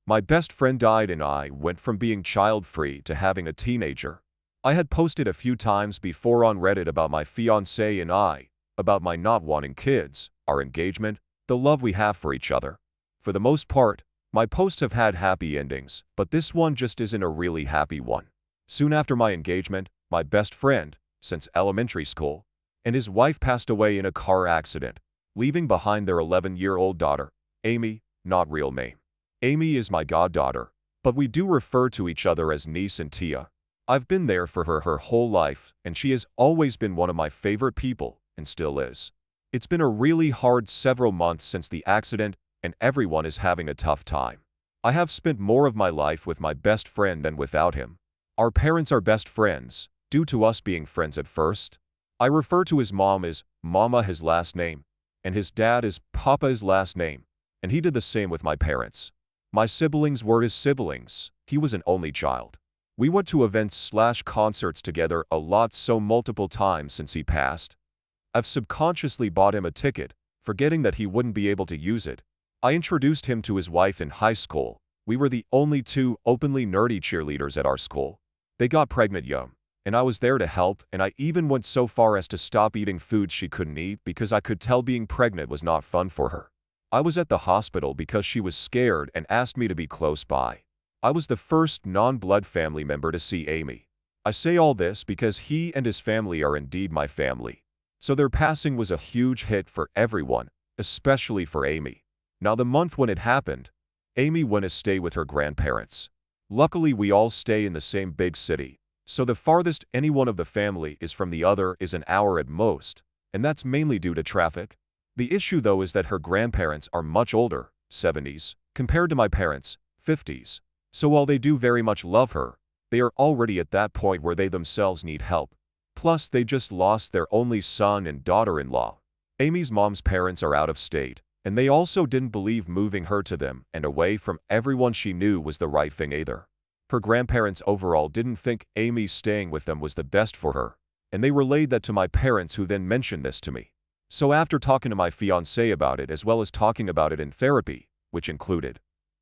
My best friend died and I went from being child-free to having a teenager. I had posted a few times before on Reddit about my fiancé and I, about my not wanting kids, our engagement, the love we have for each other. For the most part, my posts have had happy endings, but this one just isn't a really happy one. Soon after my engagement, my best friend, since elementary school, and his wife passed away in a car accident, leaving behind their 11-year-old daughter, Amy, not real name. Amy is my goddaughter, but we do refer to each other as niece and Tia. I've been there for her whole life, and she has always been one of my favorite people, and still is. It's been a really hard several months since the accident, and everyone is having a tough time. I have spent more of my life with my best friend than without him. Our parents are best friends, due to us being friends at first. I refer to his mom as Mama, his last name, and his dad as Papa, his last name, and he did the same with my parents. My siblings were his siblings. He was an only child. We went to events/concerts together a lot, so multiple times since he passed. I've subconsciously bought him a ticket, forgetting that he wouldn't be able to use it. I introduced him to his wife in high school. We were the only two openly nerdy cheerleaders at our school. They got pregnant young, and I was there to help, and I even went so far as to stop eating food she couldn't eat because I could tell being pregnant was not fun for her. I was at the hospital because she was scared and asked me to be close by. I was the first non-blood family member to see Amy. I say all this because he and his family are indeed my family. So their passing was a huge hit for everyone, especially for Amy. Now the month when it happened, Amy went to stay with her grandparents. Luckily we all stay in the same big city, so the farthest any one of the family is from the other is an hour at most, and that's mainly due to traffic. The issue though is that her grandparents are much older, 70s, compared to my parents, 50s. So while they do very much love her, they are already at that point where they themselves need help. Plus they just lost their only son and daughter-in-law. Amy's mom's parents are out of state, and they also didn't believe moving her to them and away from everyone she knew was the right thing either. Her grandparents overall didn't think Amy staying with them was the best for her, and they relayed that to my parents, who then mentioned this to me. So after talking to my fiancé about it as well as talking about it in therapy, which included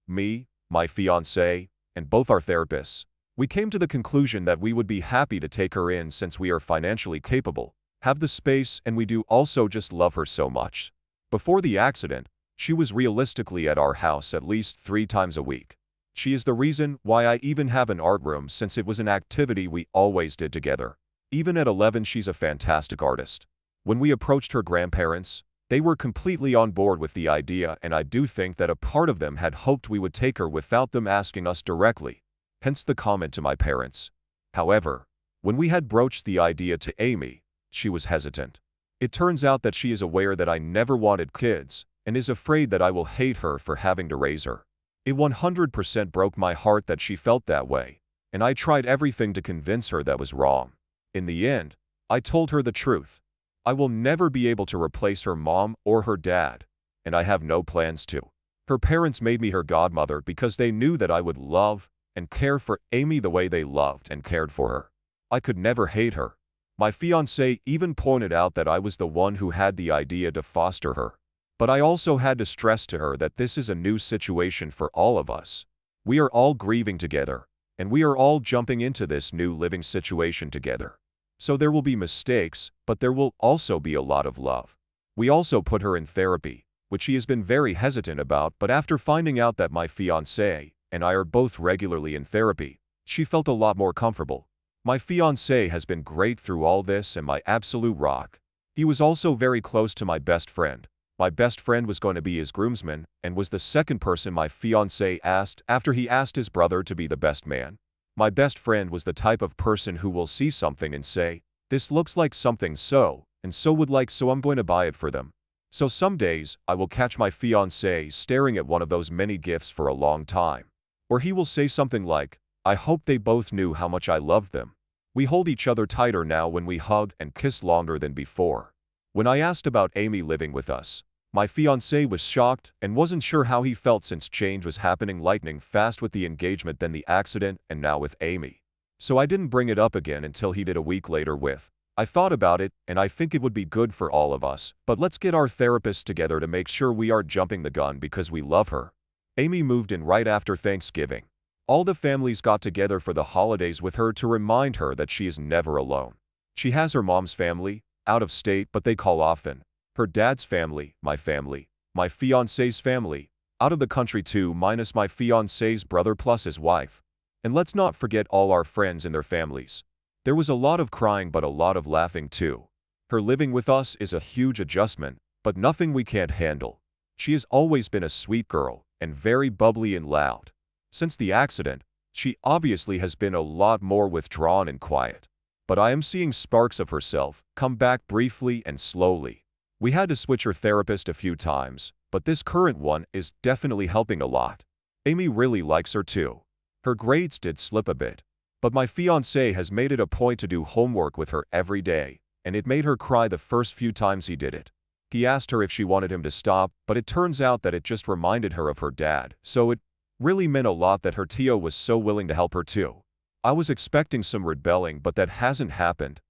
me, my fiancé, and both our therapists, we came to the conclusion that we would be happy to take her in since we are financially capable, have the space, and we do also just love her so much. Before the accident, she was realistically at our house at least 3 times a week. She is the reason why I even have an art room, since it was an activity we always did together. Even at 11 she's a fantastic artist. When we approached her grandparents, they were completely on board with the idea, and I do think that a part of them had hoped we would take her without them asking us directly, hence the comment to my parents. However, when we had broached the idea to Amy, she was hesitant. It turns out that she is aware that I never wanted kids, and is afraid that I will hate her for having to raise her. It 100% broke my heart that she felt that way, and I tried everything to convince her that was wrong. In the end, I told her the truth. I will never be able to replace her mom or her dad, and I have no plans to. Her parents made me her godmother because they knew that I would love and care for Amy the way they loved and cared for her. I could never hate her. My fiancé even pointed out that I was the one who had the idea to foster her. But I also had to stress to her that this is a new situation for all of us. We are all grieving together, and we are all jumping into this new living situation together. So there will be mistakes, but there will also be a lot of love. We also put her in therapy, which she has been very hesitant about, but after finding out that my fiancé and I are both regularly in therapy, she felt a lot more comfortable. My fiancé has been great through all this and my absolute rock. He was also very close to my best friend. My best friend was going to be his groomsman, and was the second person my fiancé asked after he asked his brother to be the best man. My best friend was the type of person who will see something and say, "This looks like something so, and so would like, so I'm going to buy it for them." So some days, I will catch my fiancé staring at one of those many gifts for a long time. Or he will say something like, "I hope they both knew how much I loved them." We hold each other tighter now when we hug and kiss longer than before. When I asked about Amy living with us, my fiancé was shocked and wasn't sure how he felt, since change was happening lightning fast with the engagement, then the accident, and now with Amy. So I didn't bring it up again until he did a week later with, "I thought about it, and I think it would be good for all of us, but let's get our therapists together to make sure we aren't jumping the gun because we love her." Amy moved in right after Thanksgiving. All the families got together for the holidays with her to remind her that she is never alone. She has her mom's family, out of state but they call often, her dad's family, my fiancé's family, out of the country too minus my fiancé's brother plus his wife. And let's not forget all our friends and their families. There was a lot of crying but a lot of laughing too. Her living with us is a huge adjustment, but nothing we can't handle. She has always been a sweet girl, and very bubbly and loud. Since the accident, she obviously has been a lot more withdrawn and quiet. But I am seeing sparks of herself come back briefly and slowly. We had to switch her therapist a few times, but this current one is definitely helping a lot. Amy really likes her too. Her grades did slip a bit, but my fiancé has made it a point to do homework with her every day, and it made her cry the first few times he did it. He asked her if she wanted him to stop, but it turns out that it just reminded her of her dad, so it really meant a lot that her Tio was so willing to help her too. I was expecting some rebelling, but that hasn't happened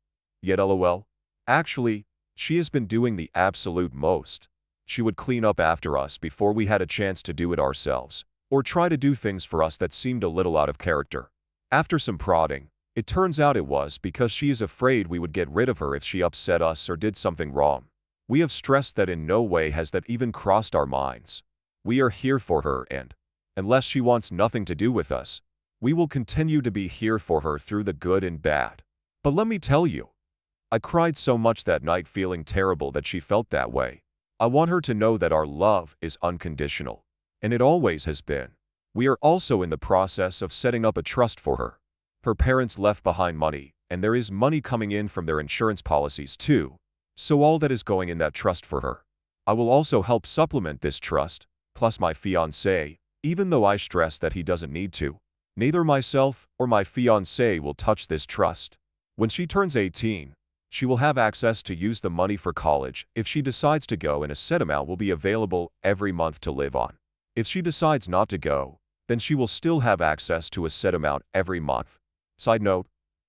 yet, lol. Actually, she has been doing the absolute most. She would clean up after us before we had a chance to do it ourselves, or try to do things for us that seemed a little out of character. After some prodding, it turns out it was because she is afraid we would get rid of her if she upset us or did something wrong. We have stressed that in no way has that even crossed our minds. We are here for her and, unless she wants nothing to do with us, we will continue to be here for her through the good and bad. But let me tell you, I cried so much that night feeling terrible that she felt that way. I want her to know that our love is unconditional. And it always has been. We are also in the process of setting up a trust for her. Her parents left behind money, and there is money coming in from their insurance policies too. So all that is going in that trust for her. I will also help supplement this trust, plus my fiancé, even though I stress that he doesn't need to. Neither myself or my fiancé will touch this trust. When she turns 18, she will have access to use the money for college if she decides to go, and a set amount will be available every month to live on. If she decides not to go, then she will still have access to a set amount every month. Side note,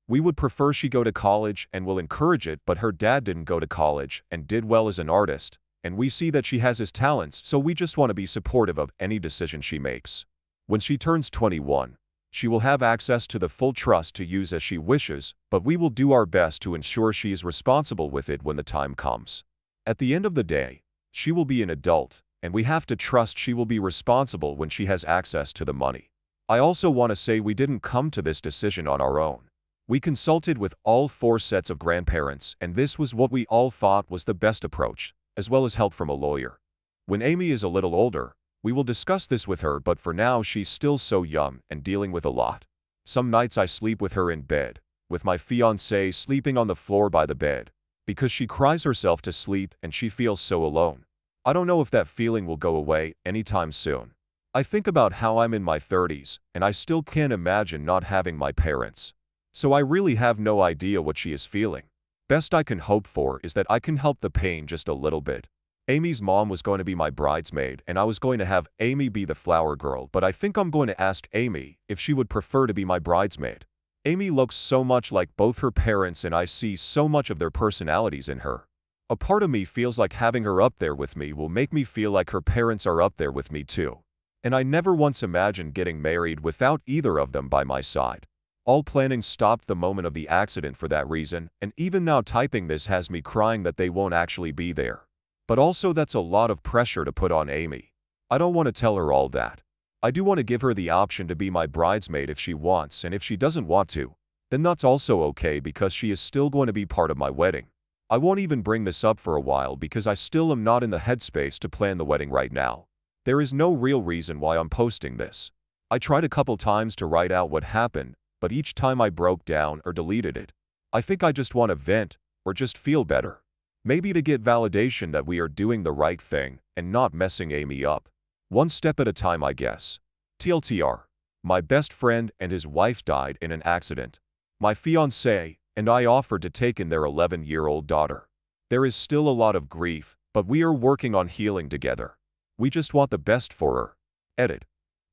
we would prefer she go to college and will encourage it, but her dad didn't go to college and did well as an artist, and we see that she has his talents, so we just want to be supportive of any decision she makes. When she turns 21, she will have access to the full trust to use as she wishes, but we will do our best to ensure she is responsible with it when the time comes. At the end of the day, she will be an adult, and we have to trust she will be responsible when she has access to the money. I also want to say we didn't come to this decision on our own. We consulted with all 4 sets of grandparents, and this was what we all thought was the best approach, as well as help from a lawyer. When Amy is a little older, we will discuss this with her, but for now she's still so young and dealing with a lot. Some nights I sleep with her in bed, with my fiancé sleeping on the floor by the bed, because she cries herself to sleep and she feels so alone. I don't know if that feeling will go away anytime soon. I think about how I'm in my 30s, and I still can't imagine not having my parents. So I really have no idea what she is feeling. Best I can hope for is that I can help the pain just a little bit. Amy's mom was going to be my bridesmaid, and I was going to have Amy be the flower girl, but I think I'm going to ask Amy if she would prefer to be my bridesmaid. Amy looks so much like both her parents, and I see so much of their personalities in her. A part of me feels like having her up there with me will make me feel like her parents are up there with me too. And I never once imagined getting married without either of them by my side. All planning stopped the moment of the accident for that reason, and even now typing this has me crying that they won't actually be there. But also that's a lot of pressure to put on Amy. I don't want to tell her all that. I do want to give her the option to be my bridesmaid if she wants, and if she doesn't want to, then that's also okay because she is still going to be part of my wedding. I won't even bring this up for a while because I still am not in the headspace to plan the wedding right now. There is no real reason why I'm posting this. I tried a couple times to write out what happened, but each time I broke down or deleted it. I think I just want to vent, or just feel better. Maybe to get validation that we are doing the right thing and not messing Amy up. One step at a time, I guess. TLTR. My best friend and his wife died in an accident. My fiancé and I offered to take in their 11-year-old daughter. There is still a lot of grief, but we are working on healing together. We just want the best for her. Edit.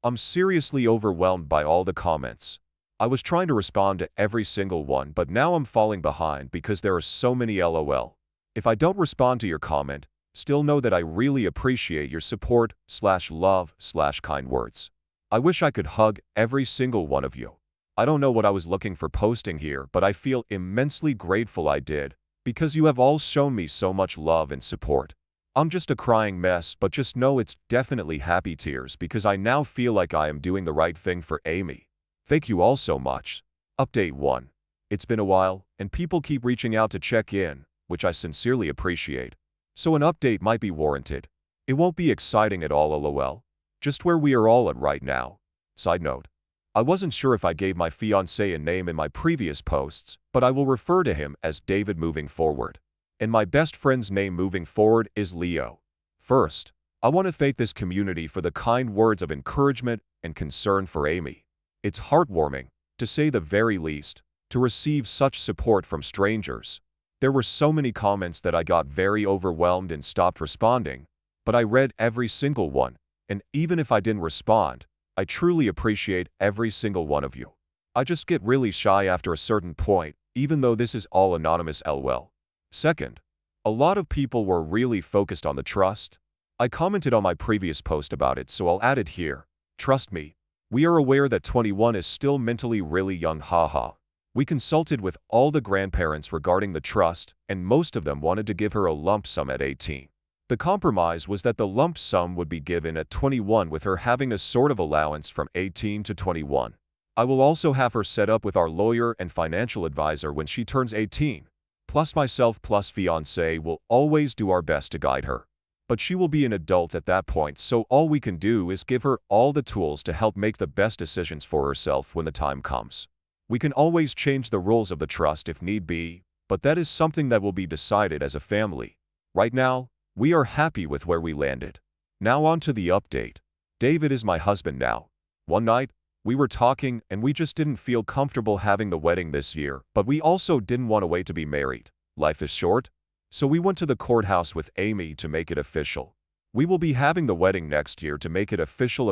I'm seriously overwhelmed by all the comments. I was trying to respond to every single one, but now I'm falling behind because there are so many LOL. If I don't respond to your comment, Still know that I really appreciate your support / love / kind words. I wish I could hug every single one of you. I don't know what I was looking for posting here, but I feel immensely grateful I did, because you have all shown me so much love and support. I'm just a crying mess, but just know it's definitely happy tears because I now feel like I am doing the right thing for Amy. Thank you all so much. Update 1. It's been a while, and people keep reaching out to check in, which I sincerely appreciate. So an update might be warranted. It won't be exciting at all, lol. Just where we are all at right now. Side note. I wasn't sure if I gave my fiancé a name in my previous posts, but I will refer to him as David moving forward. And my best friend's name moving forward is Leo. First, I want to thank this community for the kind words of encouragement and concern for Amy. It's heartwarming, to say the very least, to receive such support from strangers. There were so many comments that I got very overwhelmed and stopped responding, but I read every single one, and even if I didn't respond, I truly appreciate every single one of you. I just get really shy after a certain point, even though this is all anonymous lol. Second, a lot of people were really focused on the trust. I commented on my previous post about it, so I'll add it here. Trust me, we are aware that 21 is still mentally really young, haha. We consulted with all the grandparents regarding the trust, and most of them wanted to give her a lump sum at 18. The compromise was that the lump sum would be given at 21 with her having a sort of allowance from 18 to 21. I will also have her set up with our lawyer and financial advisor when she turns 18. Plus myself plus fiancé will always do our best to guide her. But she will be an adult at that point, so all we can do is give her all the tools to help make the best decisions for herself when the time comes. We can always change the rules of the trust if need be, but that is something that will be decided as a family. Right now, we are happy with where we landed. Now on to the update. David is my husband now. One night, we were talking and we just didn't feel comfortable having the wedding this year, but we also didn't want to wait to be married. Life is short. So we went to the courthouse with Amy to make it official. We will be having the wedding next year to make it official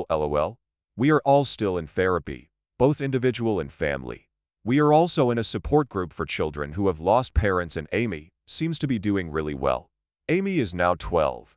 lol. We are all still in therapy, both individual and family. We are also in a support group for children who have lost parents, and Amy seems to be doing really well. Amy is now 12.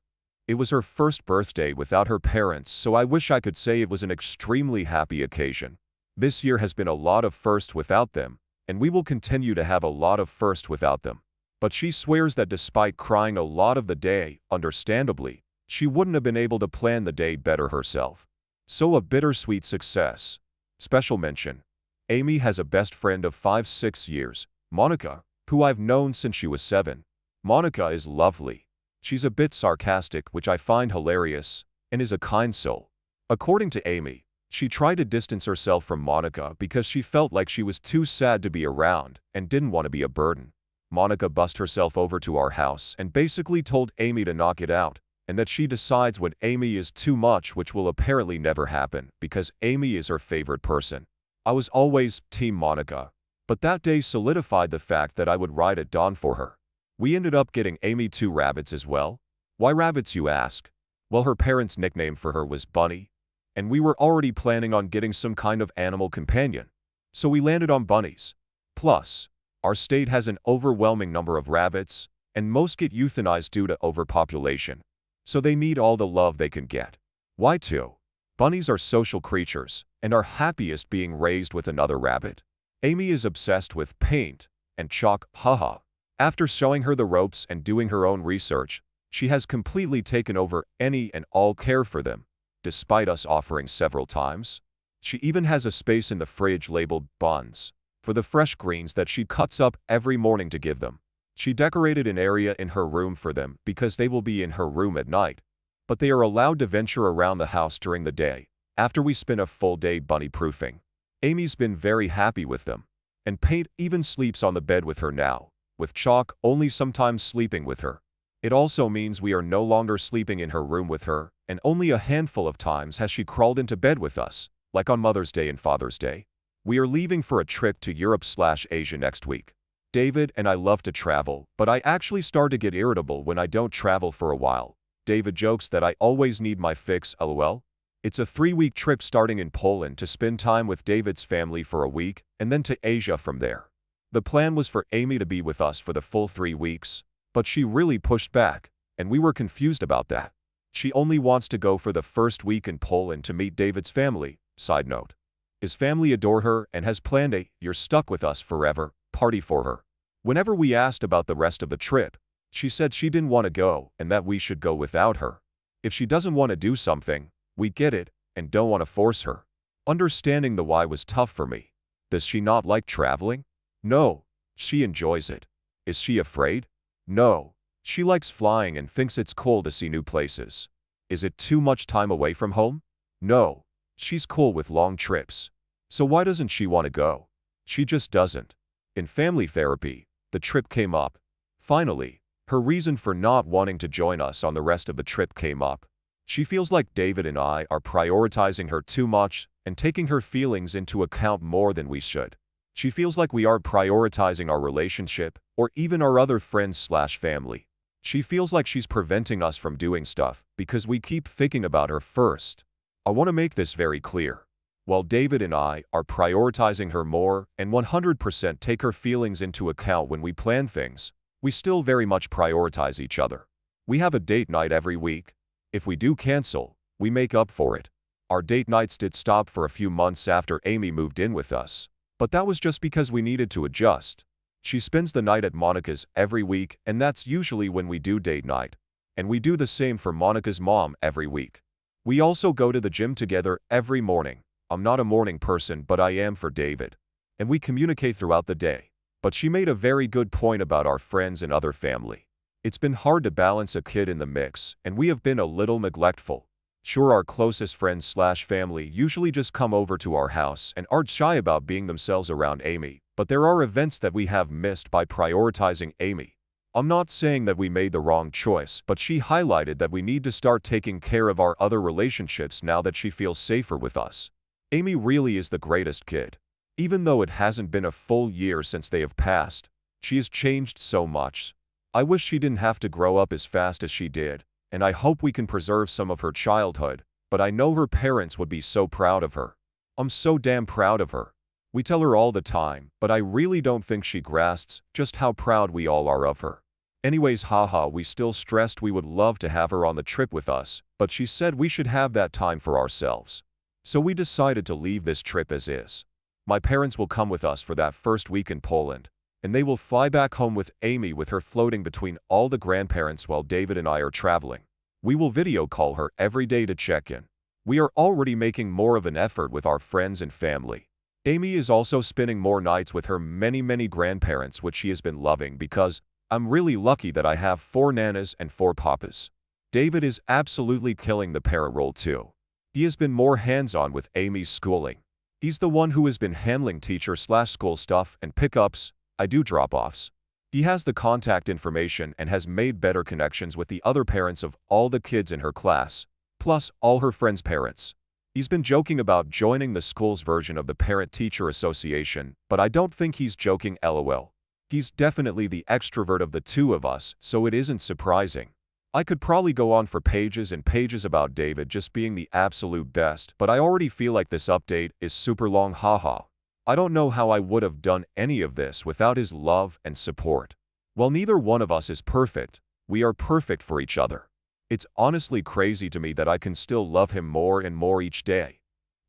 It was her first birthday without her parents, so I wish I could say it was an extremely happy occasion. This year has been a lot of firsts without them, and we will continue to have a lot of firsts without them. But she swears that despite crying a lot of the day, understandably, she wouldn't have been able to plan the day better herself. So a bittersweet success. Special mention. Amy has a best friend of 5-6 years, Monica, who I've known since she was 7. Monica is lovely. She's a bit sarcastic, which I find hilarious, and is a kind soul. According to Amy, she tried to distance herself from Monica because she felt like she was too sad to be around and didn't want to be a burden. Monica bussed herself over to our house and basically told Amy to knock it out, and that she decides when Amy is too much, which will apparently never happen because Amy is her favorite person. I was always Team Monica, but that day solidified the fact that I would ride at dawn for her. We ended up getting Amy 2 rabbits as well. Why rabbits, you ask? Well, her parents' nickname for her was Bunny, and we were already planning on getting some kind of animal companion, so we landed on bunnies. Plus, our state has an overwhelming number of rabbits, and most get euthanized due to overpopulation, so they need all the love they can get. Why too? Bunnies are social creatures, and are happiest being raised with another rabbit. Amy is obsessed with paint and chalk, haha. After showing her the ropes and doing her own research, she has completely taken over any and all care for them, despite us offering several times. She even has a space in the fridge labeled buns for the fresh greens that she cuts up every morning to give them. She decorated an area in her room for them because they will be in her room at night, but they are allowed to venture around the house during the day, after we spend a full day bunny proofing. Amy's been very happy with them, and Paint even sleeps on the bed with her now, with Chalk only sometimes sleeping with her. It also means we are no longer sleeping in her room with her, and only a handful of times has she crawled into bed with us, like on Mother's Day and Father's Day. We are leaving for a trip to Europe/Asia next week. David and I love to travel, but I actually start to get irritable when I don't travel for a while. David jokes that I always need my fix, lol. It's a 3-week trip starting in Poland to spend time with David's family for a week, and then to Asia from there. The plan was for Amy to be with us for the full 3 weeks, but she really pushed back, and we were confused about that. She only wants to go for the first week in Poland to meet David's family. Side note. His family adore her and has planned a "you're stuck with us forever" party for her. Whenever we asked about the rest of the trip, she said she didn't want to go and that we should go without her. If she doesn't want to do something, we get it and don't want to force her. Understanding the why was tough for me. Does she not like traveling? No, she enjoys it. Is she afraid? No, she likes flying and thinks it's cool to see new places. Is it too much time away from home? No, she's cool with long trips. So why doesn't she want to go? She just doesn't. In family therapy, the trip came up. Finally, her reason for not wanting to join us on the rest of the trip came up. She feels like David and I are prioritizing her too much and taking her feelings into account more than we should. She feels like we are prioritizing our relationship or even our other friends/family. She feels like she's preventing us from doing stuff because we keep thinking about her first. I want to make this very clear. While David and I are prioritizing her more and 100% take her feelings into account when we plan things, we still very much prioritize each other. We have a date night every week. If we do cancel, we make up for it. Our date nights did stop for a few months after Amy moved in with us, but that was just because we needed to adjust. She spends the night at Monica's every week, and that's usually when we do date night. And we do the same for Monica's mom every week. We also go to the gym together every morning. I'm not a morning person, but I am for David. And we communicate throughout the day. But she made a very good point about our friends and other family. It's been hard to balance a kid in the mix, and we have been a little neglectful. Sure, our closest friends/family usually just come over to our house and aren't shy about being themselves around Amy, but there are events that we have missed by prioritizing Amy. I'm not saying that we made the wrong choice, but she highlighted that we need to start taking care of our other relationships now that she feels safer with us. Amy really is the greatest kid. Even though it hasn't been a full year since they have passed, she has changed so much. I wish she didn't have to grow up as fast as she did, and I hope we can preserve some of her childhood, but I know her parents would be so proud of her. I'm so damn proud of her. We tell her all the time, but I really don't think she grasps just how proud we all are of her. Anyways, haha, we still stressed we would love to have her on the trip with us, but she said we should have that time for ourselves. So we decided to leave this trip as is. My parents will come with us for that first week in Poland, and they will fly back home with Amy, with her floating between all the grandparents while David and I are traveling. We will video call her every day to check in. We are already making more of an effort with our friends and family. Amy is also spending more nights with her many grandparents, which she has been loving because I'm really lucky that I have 4 nanas and 4 papas. David is absolutely killing the parent role too. He has been more hands-on with Amy's schooling. He's the one who has been handling teacher/school stuff and pickups. I do drop-offs. He has the contact information and has made better connections with the other parents of all the kids in her class, plus all her friends' parents. He's been joking about joining the school's version of the Parent-Teacher Association, but I don't think he's joking, lol. He's definitely the extrovert of the two of us, so it isn't surprising. I could probably go on for pages and pages about David just being the absolute best, but I already feel like this update is super long, haha. I don't know how I would have done any of this without his love and support. While neither one of us is perfect, we are perfect for each other. It's honestly crazy to me that I can still love him more and more each day.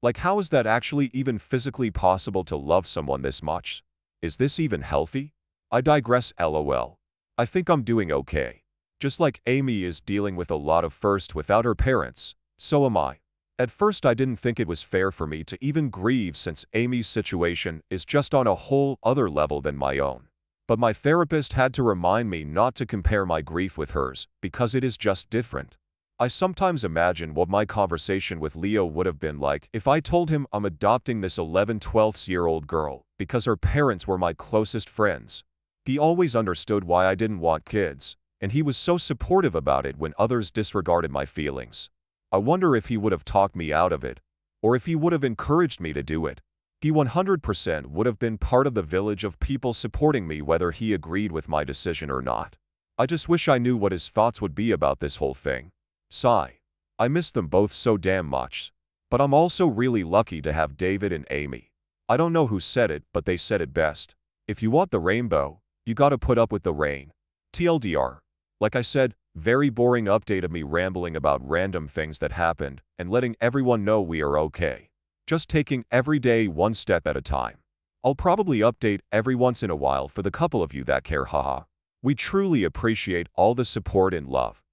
Like, how is that actually even physically possible to love someone this much? Is this even healthy? I digress, lol. I think I'm doing okay. Just like Amy is dealing with a lot of first without her parents, so am I. At first I didn't think it was fair for me to even grieve since Amy's situation is just on a whole other level than my own. But my therapist had to remind me not to compare my grief with hers, because it is just different. I sometimes imagine what my conversation with Leo would have been like if I told him I'm adopting this 11-12-year-old girl because her parents were my closest friends. He always understood why I didn't want kids, and he was so supportive about it when others disregarded my feelings. I wonder if he would have talked me out of it, or if he would have encouraged me to do it. He 100% would have been part of the village of people supporting me whether he agreed with my decision or not. I just wish I knew what his thoughts would be about this whole thing. Sigh. I miss them both so damn much. But I'm also really lucky to have David and Amy. I don't know who said it, but they said it best. If you want the rainbow, you gotta put up with the rain. TLDR. Like I said, Very boring update of me rambling about random things that happened and letting everyone know we are okay. Just taking every day one step at a time. I'll probably update every once in a while for the couple of you that care, haha. We truly appreciate all the support and love.